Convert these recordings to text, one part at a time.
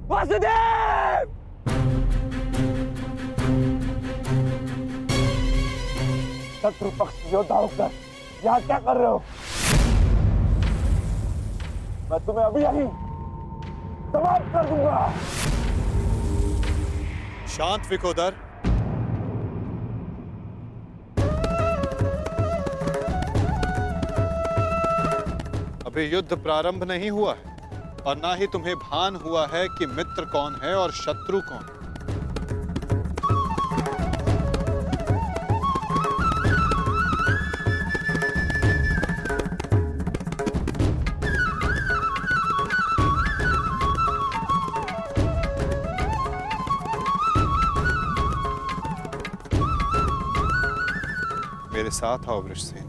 वासुदेव! शत्रु पक्ष योद्धा होकर यहाँ क्या कर रहे हो? मैं तुम्हें अभी यही समाप्त कर दूंगा। शांत विकोदर। अभी युद्ध प्रारंभ नहीं हुआ है और ना ही तुम्हें भान हुआ है कि मित्र कौन है और शत्रु कौन है। मेरे साथ आओ वृषसेन।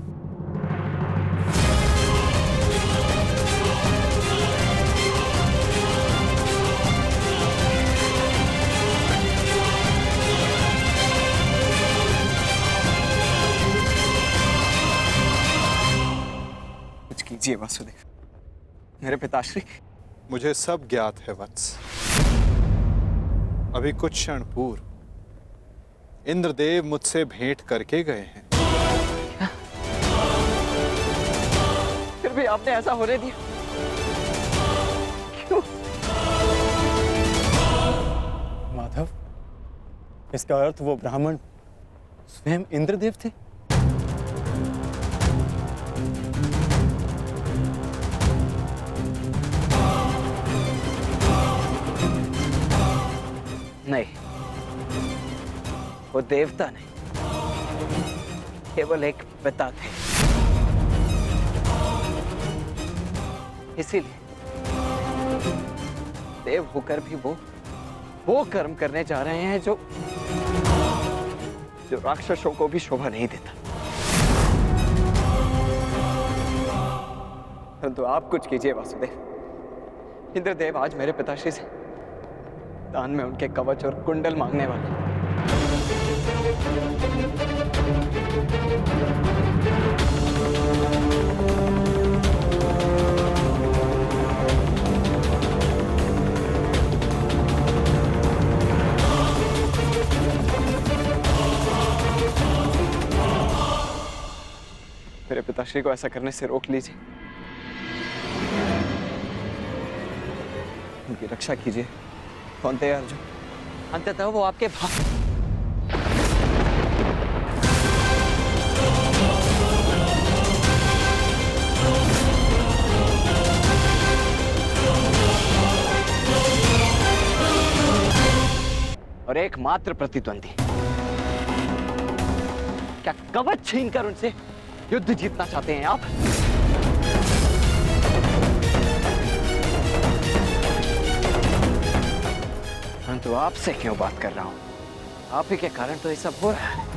कुछ कीजिए वासुदेव, मेरे पिताश्री। मुझे सब ज्ञात है वत्स। अभी कुछ क्षण पूर्व इंद्रदेव मुझसे भेंट करके गए हैं। फिर भी आपने ऐसा होने दिया क्यों? माधव, इसका अर्थ वो ब्राह्मण स्वयं इंद्रदेव थे? नहीं, वो देवता नहीं, केवल एक पिता थे। इसीलिए देव होकर भी वो कर्म करने जा रहे हैं जो राक्षसों को भी शोभा नहीं देता। परंतु आप कुछ कीजिए वासुदेव। इंद्रदेव आज मेरे पिताश्री से दान में उनके कवच और कुंडल मांगने वाले। मेरे पिताश्री को ऐसा करने से रोक लीजिए, उनकी रक्षा कीजिए। कौन थे अर्जुन? अंततः वो आपके और एकमात्र प्रतिद्वंदी। क्या कवच छीनकर उनसे युद्ध जीतना चाहते हैं आप? परंतु आपसे क्यों बात कर रहा हूं? आप ही के कारण तो ये सब हो रहा है।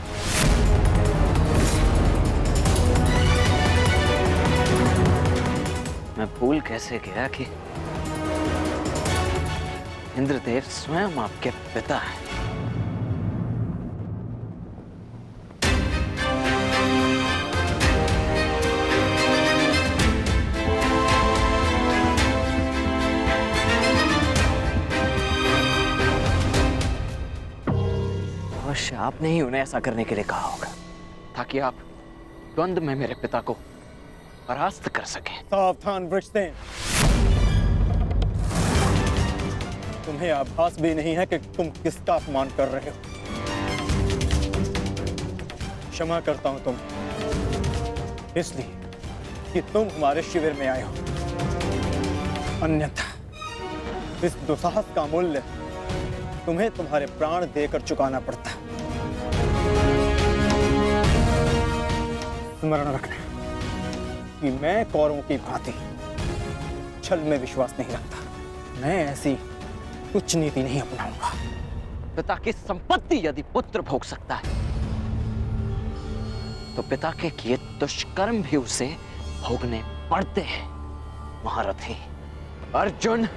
मैं भूल कैसे गया कि इंद्रदेव स्वयं आपके पिता हैं। अवश्य आपने ही उन्हें ऐसा करने के लिए कहा होगा ताकि आप द्वंद्व में मेरे पिता को परास्त कर सकें। सावधान वृषसेन, तुम्हें आभास भी नहीं है कि तुम किसका अपमान कर रहे हो। क्षमा करता हूं तुम्हें, इसलिए कि तुम हमारे शिविर में आए हो। अन्यथा इस दुस्साहस का मूल्य तुम्हें तुम्हारे प्राण देकर चुकाना पड़ता। स्मरण रखना कि मैं कौरवों की भांति छल में विश्वास नहीं रखता। मैं ऐसी कुछ नीति नहीं अपनाऊंगा। पिता की संपत्ति यदि पुत्र भोग सकता है तो पिता के किए दुष्कर्म भी उसे भोगने पड़ते हैं। महारथी अर्जुन,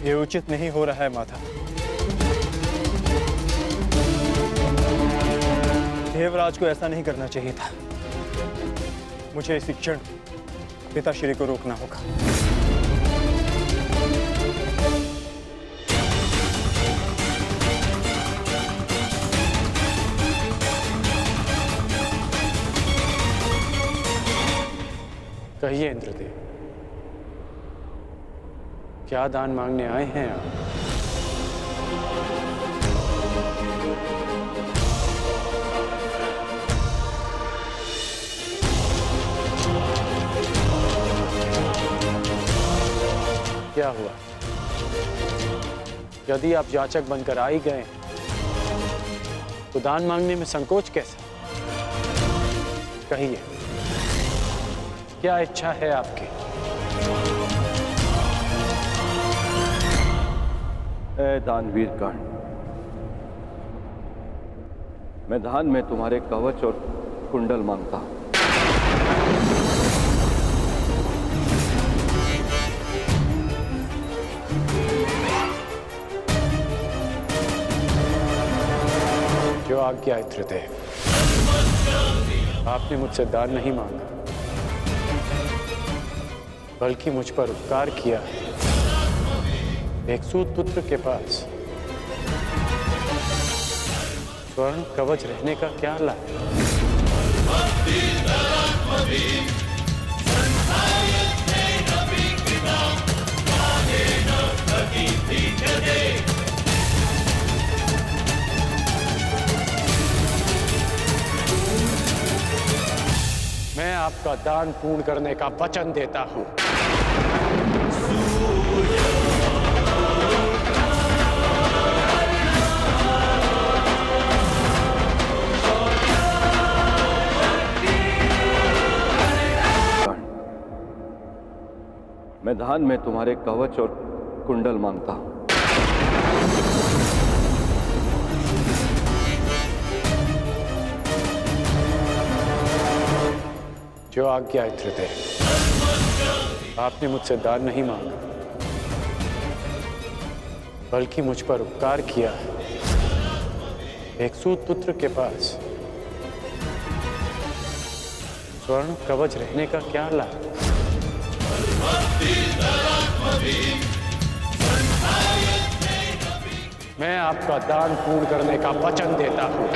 ये उचित नहीं हो रहा है माता। देवराज को ऐसा नहीं करना चाहिए था। मुझे इसी क्षण पिताश्री को रोकना होगा। कहिए इंद्रदेव, क्या दान मांगने आए हैं आप? क्या हुआ? यदि आप याचक बनकर आ ही गए तो दान मांगने में संकोच कैसा? कहिए, क्या इच्छा है आपकी? ए दानवीर कर्ण, मैं दान में तुम्हारे कवच और कुंडल मांगता हूं। जो आज्ञा इंद्रदेव। आपने मुझसे दान नहीं मांगा, बल्कि मुझ पर उपकार किया है। एक सूत पुत्र के पास स्वर्ण कवच रहने का क्या लाभ? मैं आपका दान पूर्ण करने का वचन देता हूं। मैं दान में तुम्हारे कवच और कुंडल मांगता हूं। जो आज्ञा इंद्रदेव। आपने मुझसे दान नहीं मांगा, बल्कि मुझ पर उपकार किया है। एक सूत पुत्र के पास स्वर्ण कवच रहने का क्या लाभ? मैं आपका दान पूर्ण करने का वचन देता हूं।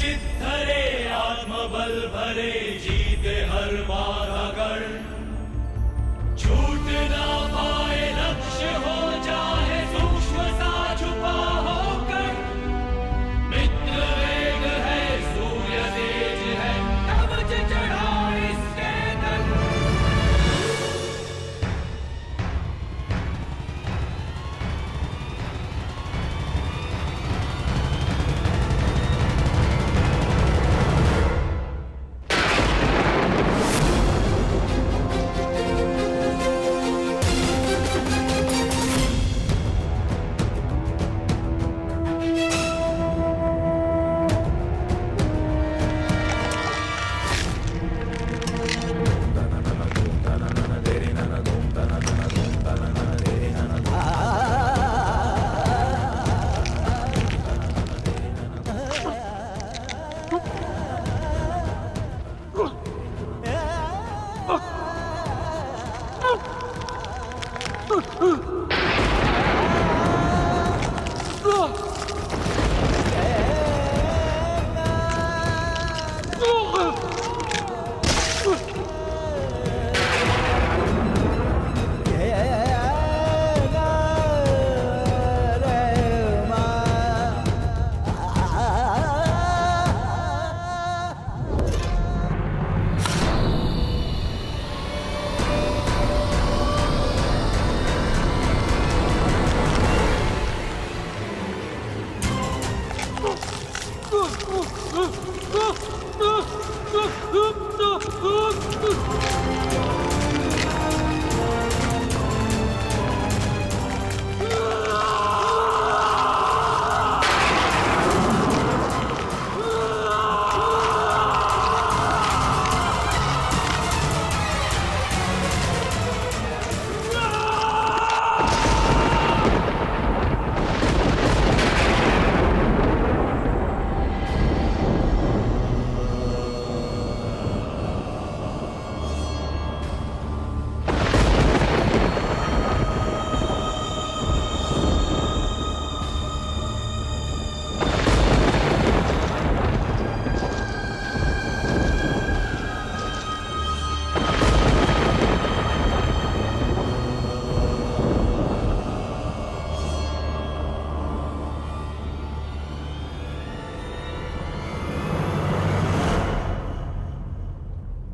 चित धरे आत्मबल भरे जीते हर बाधा गढ़ छूट ना पाए लक्ष्य हो जाए सूक्ष्म सा छुपा होकर मित्र वेग है सूर्य तेज है कवच चढ़ा इसके तन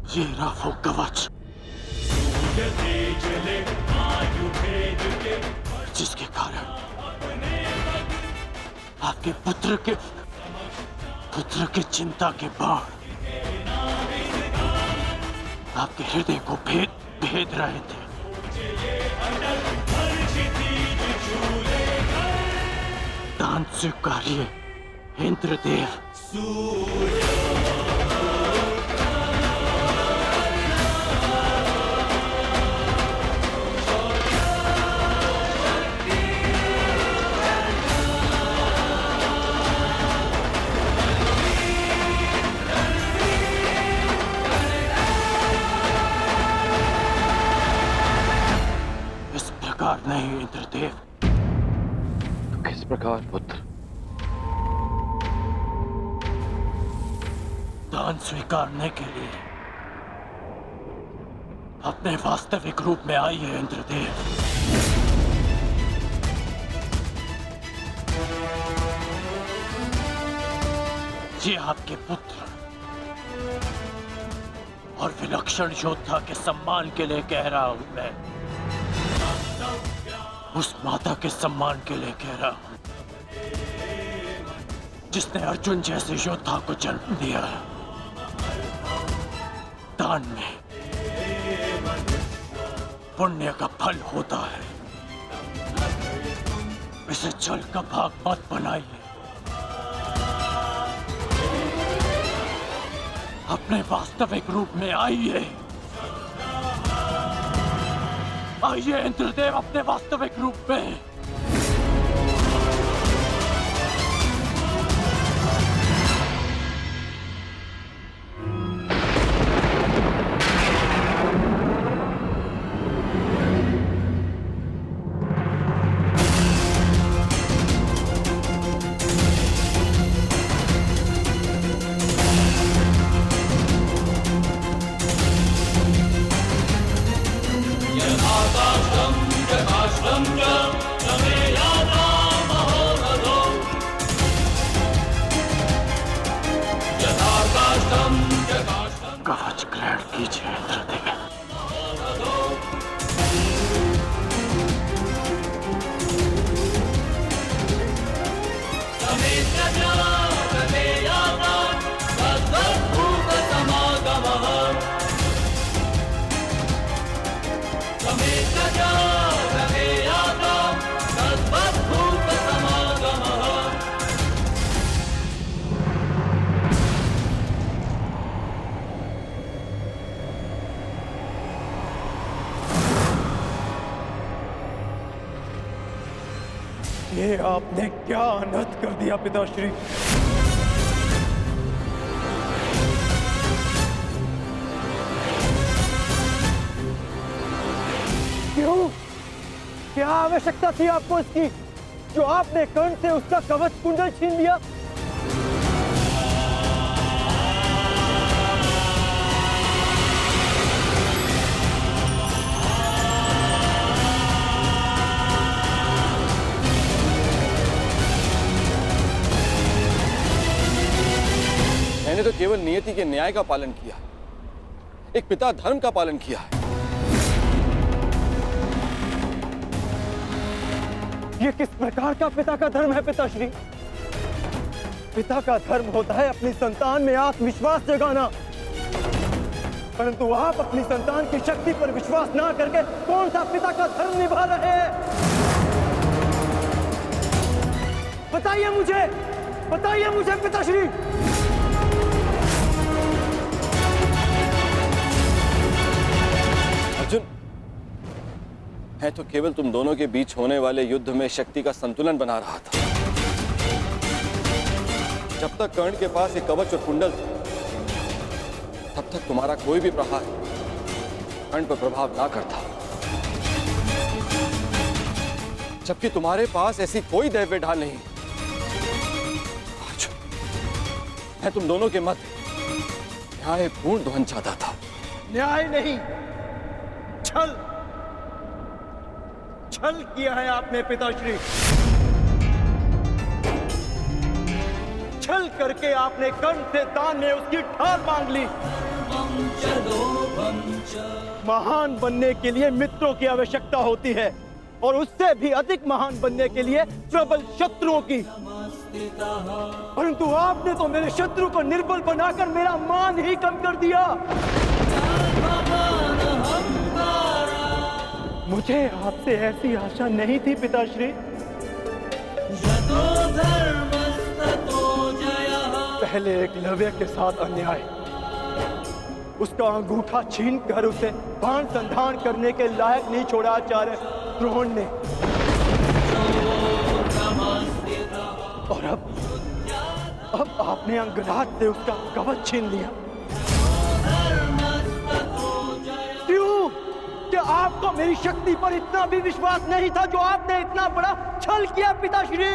ये रहा वो कवच जिसके कारण आपके पुत्र के चिंता के बाण आपके हृदय को भेद रहे थे। दान स्वीकारिए इंद्रदेव। नहीं इंद्रदेव। तो किस प्रकार पुत्र? दान स्वीकारने के लिए अपने वास्तविक रूप में आइए इंद्रदेव। ये आपके पुत्र और विलक्षण योद्धा के सम्मान के लिए कह रहा हूं मैं। उस माता के सम्मान के लिए कह रहा हूं जिसने अर्जुन जैसे योद्धा को जन्म दिया। दान में पुण्य का फल होता है। इसे जल का भाग मत बनाइए। अपने वास्तविक रूप में आइए। आइए इंद्रदेव अपने वास्तविक रूप में। ये आपने क्या अनर्थ कर दिया पिताश्री? क्यों? क्या आवश्यकता थी आपको इसकी, जो आपने कर्ण से उसका कवच कुंडल छीन लिया? मैंने तो केवल नियति के न्याय का पालन किया, एक पिता धर्म का पालन किया है। ये किस प्रकार का पिता का धर्म है पिताश्री? पिता का धर्म होता है अपनी संतान में आत्मविश्वास जगाना, परंतु आप अपनी संतान की शक्ति पर विश्वास ना करके कौन सा पिता का धर्म निभा रहे हैं? बताइए मुझे पिताश्री। अर्जुन, मैं तो केवल तुम दोनों के बीच होने वाले युद्ध में शक्ति का संतुलन बना रहा था। जब तक कर्ण के पास एक कवच और कुंडल थे, तब तक तुम्हारा कोई भी प्रहार कर्ण पर प्रभाव ना करता, जबकि तुम्हारे पास ऐसी कोई दैव्य ढाल नहीं। अर्जुन, मैं तुम दोनों के मध्य न्यायपूर्ण ध्वनि चाहता था। न्याय नहीं, छल किया है आपने पिताश्री। छल करके आपने कर्ण से दान में उसकी ढाल मांग ली। महान बनने के लिए मित्रों की आवश्यकता होती है, और उससे भी अधिक महान बनने के लिए प्रबल शत्रुओं की। परंतु आपने तो मेरे शत्रु को निर्बल बनाकर मेरा मान ही कम कर दिया। मुझे आपसे ऐसी आशा नहीं थी पिताश्री। पहले एकलव्य के साथ अन्याय, उसका अंगूठा छीन कर उसे बाण संधान करने के लायक नहीं छोड़ा आचार्य द्रोण ने, और अब आपने अंगराज से उसका कवच छीन लिया। क्यों? क्या आपको मेरी शक्ति पर इतना भी विश्वास नहीं था, जो आपने इतना बड़ा छल किया पिताश्री?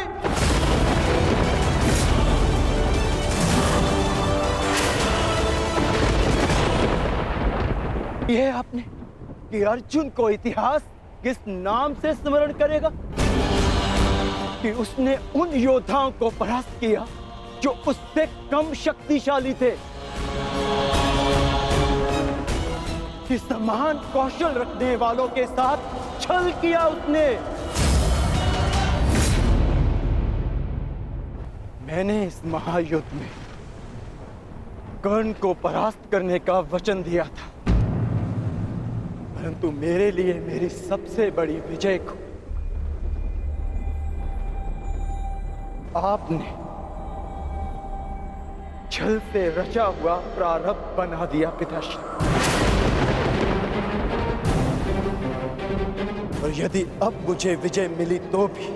यह आपने कि अर्जुन को इतिहास किस नाम से स्मरण करेगा? कि उसने उन योद्धाओं को परास्त किया जो उससे कम शक्तिशाली थे, कि समान कौशल रखने वालों के साथ छल किया उसने। मैंने इस महायुद्ध में कर्ण को परास्त करने का वचन दिया था, परंतु मेरे लिए मेरी सबसे बड़ी विजय को आपने छल से रचा हुआ प्रारब्ध बना दिया पिताश्री। और यदि अब मुझे विजय मिली तो भी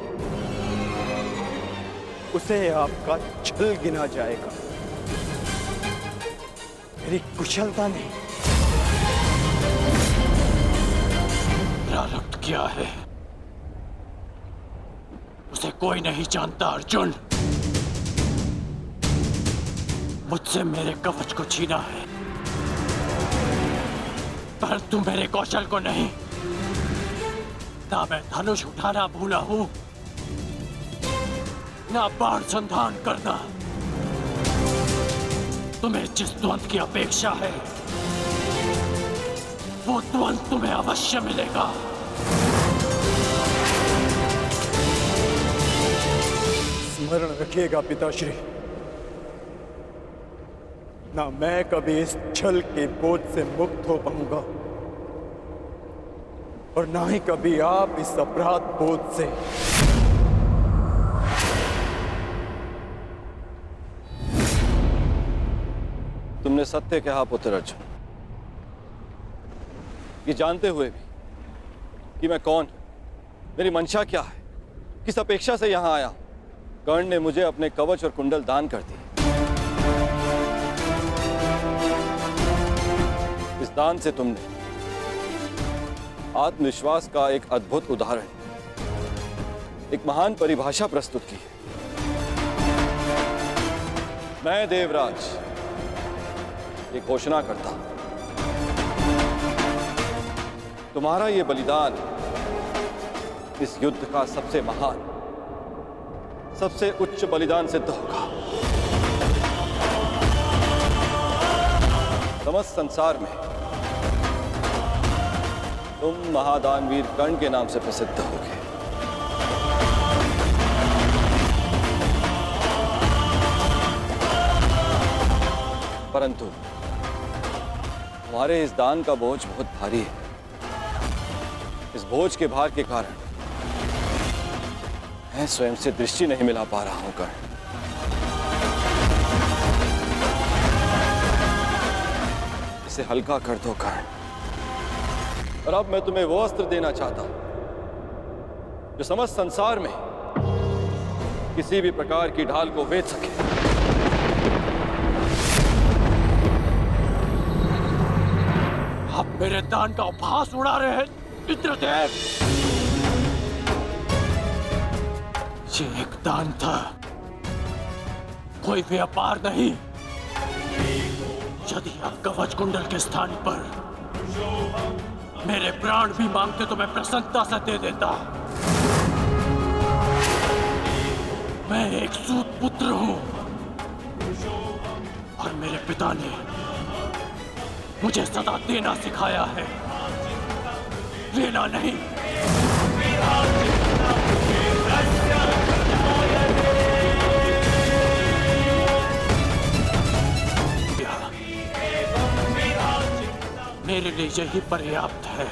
उसे आपका छल गिना जाएगा, मेरी कुशलता नहीं। प्रारब्ध क्या है उसे कोई नहीं जानता अर्जुन। मुझसे मेरे कवच को छीना है, परंतु मेरे कौशल को नहीं। ना मैं धनुष उठाना भूला हूं, ना बाण संधान करना। तुम्हें जिस द्वंद की अपेक्षा है, वो द्वंद तुम्हें अवश्य मिलेगा। स्मरण रखिएगा पिताश्री, ना मैं कभी इस छल के बोझ से मुक्त हो पाऊंगा, और ना ही कभी आप इस अपराध बोझ से। तुमने सत्य कहा पुत्र अर्जुन। ये जानते हुए भी कि मैं कौन, मेरी मंशा क्या है, किस अपेक्षा से यहां आया? कर्ण ने मुझे अपने कवच और कुंडल दान कर दिए। इस दान से तुमने आत्मविश्वास का एक अद्भुत उदाहरण, एक महान परिभाषा प्रस्तुत की। मैं देवराज ये घोषणा करता हूं, तुम्हारा ये बलिदान इस युद्ध का सबसे महान, सबसे उच्च बलिदान सिद्ध होगा। समस्त संसार में तुम महादानवीर कर्ण के नाम से प्रसिद्ध होगे। परंतु तुम्हारे इस दान का बोझ बहुत भारी है। इस बोझ के भार के कारण मैं स्वयं से दृष्टि नहीं मिला पा रहा हूं कर्ण। इसे हल्का कर दो कर्ण। और अब मैं तुम्हें वो अस्त्र देना चाहता हूं जो समस्त संसार में किसी भी प्रकार की ढाल को वेध सके। आप मेरे दान का उपहास उड़ा रहे हैं इंद्रदेव। ये एक दान था, कोई व्यापार नहीं। यदि आप कवच कुंडल के स्थान पर मेरे प्राण भी मांगते तो मैं प्रसन्नता से दे देता। मैं एक सूत पुत्र हूं और मेरे पिता ने मुझे सदा देना सिखाया है, लेना नहीं। मेरे लिए यही पर्याप्त है।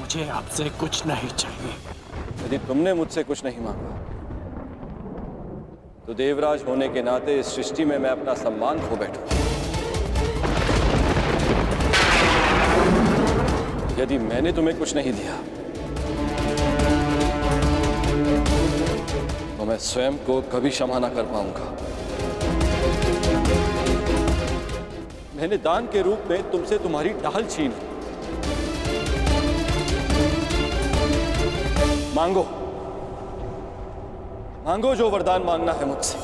मुझे आपसे कुछ नहीं चाहिए। यदि तुमने मुझसे कुछ नहीं मांगा तो देवराज होने के नाते इस सृष्टि में मैं अपना सम्मान खो बैठूं। यदि मैंने तुम्हें कुछ नहीं दिया तो मैं स्वयं को कभी क्षमा ना कर पाऊंगा। मैंने दान के रूप में तुमसे तुम्हारी ढाल छीन ली। मांगो, मांगो जो वरदान मांगना है मुझसे।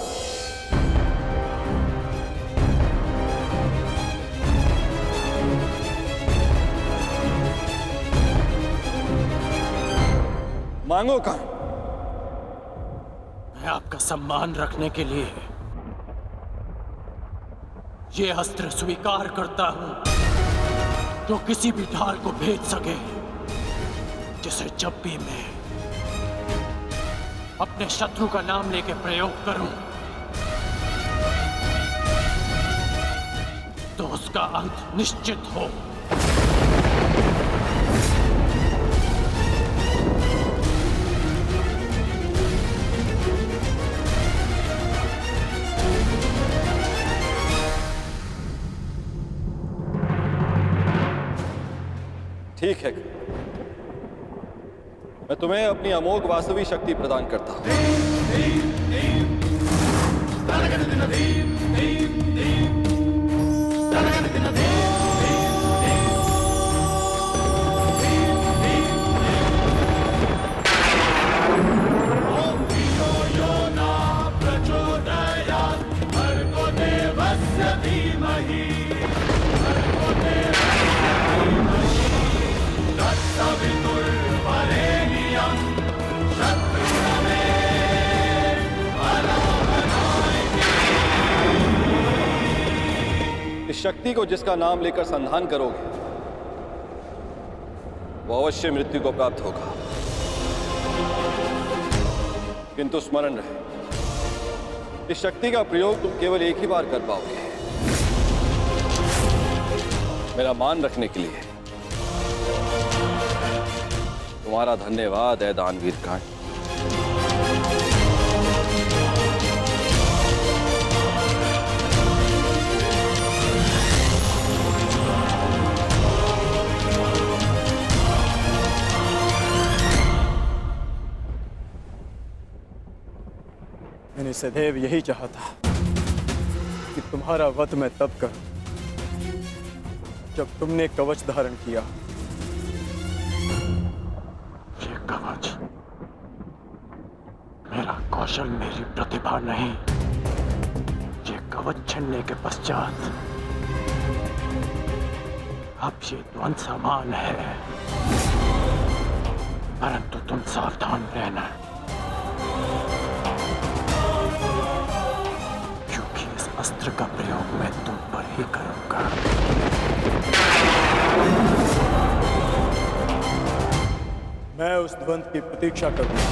मांगो कर्ण। मैं आपका सम्मान रखने के लिए ये अस्त्र स्वीकार करता हूं जो किसी भी ढाल को भेद सके, जिसे जब भी मैं अपने शत्रु का नाम लेके प्रयोग करूं तो उसका अंत निश्चित हो। ठीक है, मैं तुम्हें अपनी अमोघ वास्तवी शक्ति प्रदान करता हूं। इस शक्ति को जिसका नाम लेकर संधान करोगे वो अवश्य मृत्यु को प्राप्त होगा। किंतु स्मरण रहे, इस शक्ति का प्रयोग तुम केवल एक ही बार कर पाओगे, मेरा मान रखने के लिए। तुम्हारा धन्यवाद है दानवीर कर्ण। मैंने सदैव यही चाहा था कि तुम्हारा वध मैं तब करूं जब तुमने कवच धारण किया। ये कवच मेरा कौशल, मेरी प्रतिभा नहीं। ये कवच छिनने के पश्चात अब ये द्वंद समान है, परंतु तुम सावधान रहना, क्योंकि इस अस्त्र का प्रयोग मैं तुम पर ही करूंगा। मैं उस द्वंद की प्रतीक्षा करूंगा।